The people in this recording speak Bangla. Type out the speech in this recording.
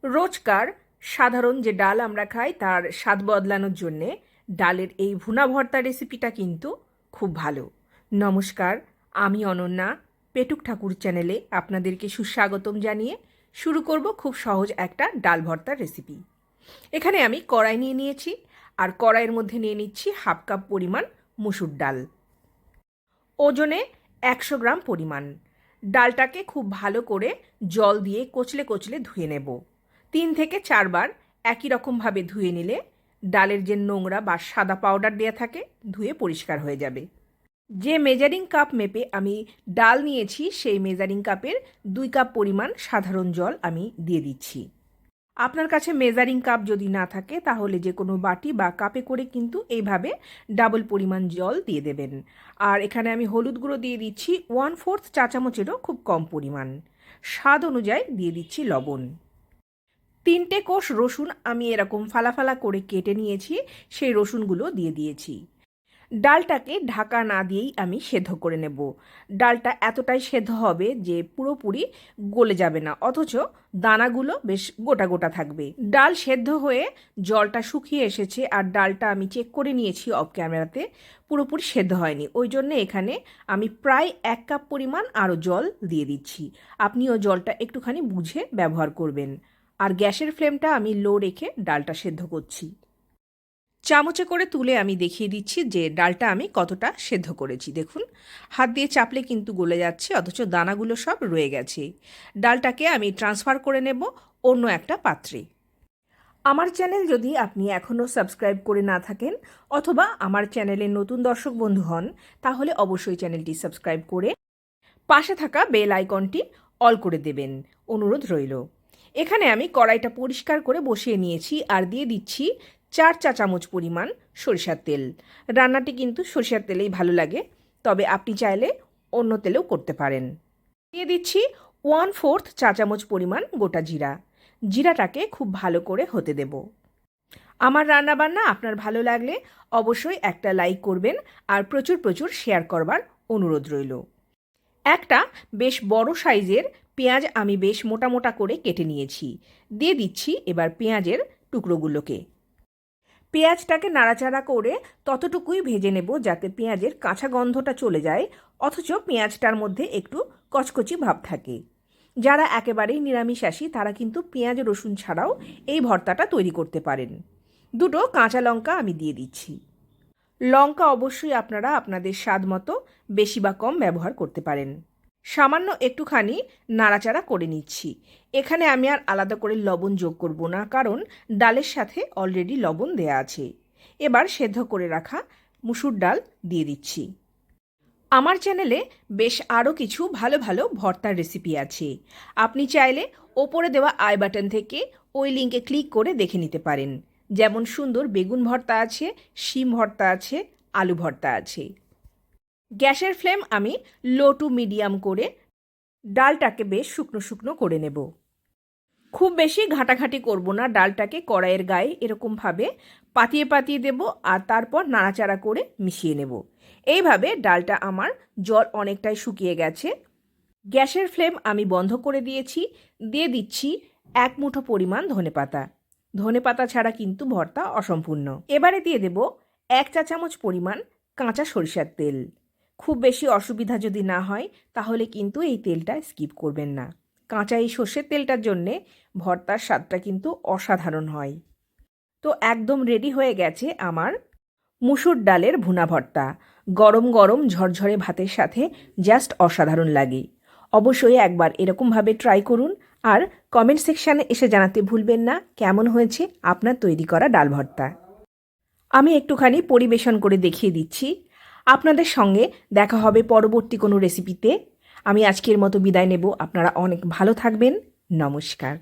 রোজকার সাধারণ যে ডাল আমরা খাই তার স্বাদ বদলানোর জন্যে ডালের এই ভুনা ভর্তা রেসিপিটা কিন্তু খুব ভালো। নমস্কার, আমি অনন্যা। পেটুক ঠাকুর চ্যানেলে আপনাদেরকে সুস্বাগতম জানিয়ে শুরু করব খুব সহজ একটা ডাল ভর্তার রেসিপি। এখানে আমি কড়াই নিয়ে নিয়েছি, আর কড়াইয়ের মধ্যে নিয়ে নিচ্ছি হাফ কাপ পরিমাণ মুসুর ডাল, ওজনে 100 গ্রাম পরিমাণ। ডালটাকে খুব ভালো করে জল দিয়ে কচলে কচলে ধুয়ে নেব। 3 থেকে 4 বার একই রকমভাবে ধুয়ে নিলে ডালের যে নোংরা বা সাদা পাউডার দেওয়া থাকে ধুয়ে পরিষ্কার হয়ে যাবে। যে মেজারিং কাপ মেপে আমি ডাল নিয়েছি সেই মেজারিং কাপের 2 কাপ পরিমাণ সাধারণ জল আমি দিয়ে দিচ্ছি। আপনার কাছে মেজারিং কাপ যদি না থাকে তাহলে যে কোনো বাটি বা কাপে করে কিন্তু এইভাবে ডাবল পরিমাণ জল দিয়ে দেবেন। আর এখানে আমি হলুদ গুঁড়ো দিয়ে দিচ্ছি 1/4 চা চামচেরও খুব কম পরিমাণ। স্বাদ অনুযায়ী দিয়ে দিচ্ছি লবণ। 3টে কোষ রসুন আমি এরকম ফালা ফালা করে কেটে নিয়েছি, সেই রসুনগুলো দিয়ে দিয়েছি। ডালটাকে ঢাকা না দিয়েই আমি সেদ্ধ করে নেব। ডালটা এতটাই সেদ্ধ হবে যে পুরোপুরি গলে যাবে না, অথচ দানাগুলো বেশ গোটা গোটা থাকবে। ডাল সেদ্ধ হয়ে জলটা শুকিয়ে এসেছে, আর ডালটা আমি চেক করে নিয়েছি অফ ক্যামেরাতে, পুরোপুরি সেদ্ধ হয়নি। ওই জন্য এখানে আমি প্রায় 1 কাপ পরিমাণ আরও জল দিয়ে দিচ্ছি। আপনিও জলটা একটুখানি বুঝে ব্যবহার করবেন। আর গ্যাসের ফ্লেমটা আমি লো রেখে ডালটা সেদ্ধ করছি। চামচে করে তুলে আমি দেখিয়ে দিচ্ছি যে ডালটা আমি কতটা সেদ্ধ করেছি। দেখুন, হাত দিয়ে চাপলে কিন্তু গলে যাচ্ছে, অথচ দানাগুলো সব রয়ে গেছে। ডালটাকে আমি ট্রান্সফার করে নেব অন্য একটা পাত্রে। আমার চ্যানেল যদি আপনি এখনও সাবস্ক্রাইব করে না থাকেন, অথবা আমার চ্যানেলের নতুন দর্শক বন্ধু হন, তাহলে অবশ্যই চ্যানেলটি সাবস্ক্রাইব করে পাশে থাকা বেল আইকনটি অল করে দেবেন, অনুরোধ রইল। এখানে আমি কড়াইটা পরিষ্কার করে বসিয়ে নিয়েছি, আর দিয়ে দিচ্ছি 4 চা চামচ পরিমাণ সরিষার তেল। রান্নাটি কিন্তু সরিষার তেলেই ভালো লাগে, তবে আপনি চাইলে অন্য তেলেও করতে পারেন। দিয়ে দিচ্ছি 1/4 চা চামচ পরিমাণ গোটা জিরা। জিরাটাকে খুব ভালো করে হতে দেব। আমার রান্নাবান্না আপনার ভালো লাগলে অবশ্যই একটা লাইক করবেন, আর প্রচুর প্রচুর শেয়ার করবার অনুরোধ রইল। একটা বেশ বড় সাইজের পেঁয়াজ আমি বেশ মোটা মোটা করে কেটে নিয়েছি। দিয়ে দিচ্ছি এবার পেঁয়াজের টুকরোগুলোকে। পেঁয়াজটাকে নাড়াচাড়া করে ততটুকুই ভেজে নেব যাতে পেঁয়াজের কাঁচা গন্ধটা চলে যায়, অথচ পেঁয়াজটার মধ্যে একটু কচকচি ভাব থাকে। যারা একেবারেই নিরামিষাশী তারা কিন্তু পেঁয়াজ রসুন ছাড়াও এই ভর্তাটা তৈরি করতে পারেন। 2টো কাঁচা লঙ্কা আমি দিয়ে দিচ্ছি। লঙ্কা অবশ্যই আপনারা আপনাদের স্বাদ মতো বেশি বা কম ব্যবহার করতে পারেন। সামান্য একটুখানি নাড়াচাড়া করে নিচ্ছি। এখানে আমি আর আলাদা করে লবণ যোগ করব না, কারণ ডালের সাথে অলরেডি লবণ দেয়া আছে। এবার সেদ্ধ করে রাখা মুসুর ডাল দিয়ে দিচ্ছি। আমার চ্যানেলে বেশ আরও কিছু ভালো ভালো ভর্তার রেসিপি আছে। আপনি চাইলে ওপরে দেওয়া আই বাটন থেকে ওই লিঙ্কে ক্লিক করে দেখে নিতে পারেন। যেমন সুন্দর বেগুন ভর্তা আছে, শিম ভর্তা আছে, আলু ভর্তা আছে। গ্যাসের ফ্লেম আমি লো টু মিডিয়াম করে ডালটাকে বেশ শুকনো শুকনো করে নেব। খুব বেশি ঘাঁটাঘাঁটি করব না, ডালটাকে কড়াইয়ের গায়ে এরকমভাবে পাতিয়ে পাতিয়ে দেব, আর তারপর নাড়াচাড়া করে মিশিয়ে নেব। এইভাবে ডালটা আমার জল অনেকটাই শুকিয়ে গেছে। গ্যাসের ফ্লেম আমি বন্ধ করে দিয়েছি। দিয়ে দিচ্ছি 1 মুঠো পরিমাণ ধনেপাতা। ধনেপাতা ছাড়া কিন্তু ভর্তা অসম্পূর্ণ। এবারে দিয়ে দেব 1 চা চামচ পরিমাণ কাঁচা সরিষার তেল। খুব বেশি অসুবিধা যদি না হয় তাহলে কিন্তু এই তেলটা স্কিপ করবেন না। কাঁচা এই সর্ষের তেলটার জন্যে ভর্তার স্বাদটা কিন্তু অসাধারণ হয়। তো একদম রেডি হয়ে গেছে আমার মুসুর ডালের ভুনা ভর্তা। গরম গরম ঝরঝরে ভাতের সাথে জাস্ট অসাধারণ লাগে। অবশ্যই একবার এরকমভাবে ট্রাই করুন, আর কমেন্ট সেকশানে এসে জানাতে ভুলবেন না কেমন হয়েছে আপনার তৈরি করা ডাল ভর্তা। আমি একটুখানি পরিবেশন করে দেখিয়ে দিচ্ছি। আপনাদের সঙ্গে দেখা হবে পরবর্তী কোনো রেসিপিতে। আমি আজকের মতো বিদায় নেব। আপনারা অনেক ভালো থাকবেন। নমস্কার।